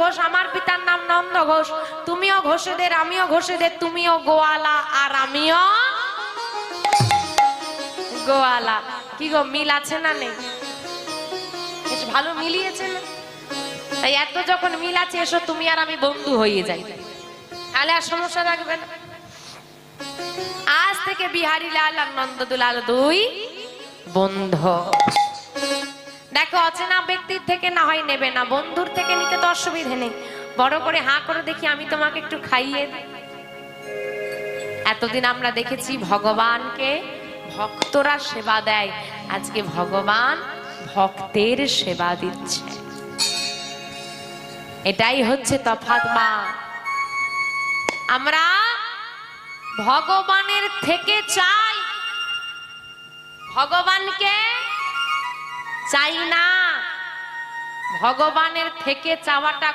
ঘোষ, আমার পিতার নাম নন্দ ঘোষ। তুমিও ঘোষেদের, আমিও ঘোষেদের, তুমিও গোয়ালা আর আমিও গোয়ালা। কি গো, মিল আছে না নেই? বেশ ভালো মিলিয়েছে না? তাই এত যখন মিল আছে, এসো তুমি আর আমি বন্ধু হয়ে যাই, তাহলে আর সমস্যা থাকবে না। আজ থেকে বিহারী লাল আর নন্দদুলাল দুই বন্ধু। দেখো, অচেনা ব্যক্তির থেকে না হয় নেবে না, বন্ধুর থেকে নিতে তো অসুবিধে নেই। বড় করে হাঁ করে দেখি, আমি তোমাকে একটু খাইয়ে দিই। এতদিন আমরা দেখেছি ভগবানকে ভক্তরা সেবা দেয়, আজকে ভগবান ভক্তের সেবা দিচ্ছে। এটাই হচ্ছে তফাৎ মা। আমরা ভগবানের থেকে চাই, ভগবানকে চাই না। ভগবানের থেকে চাওয়াটা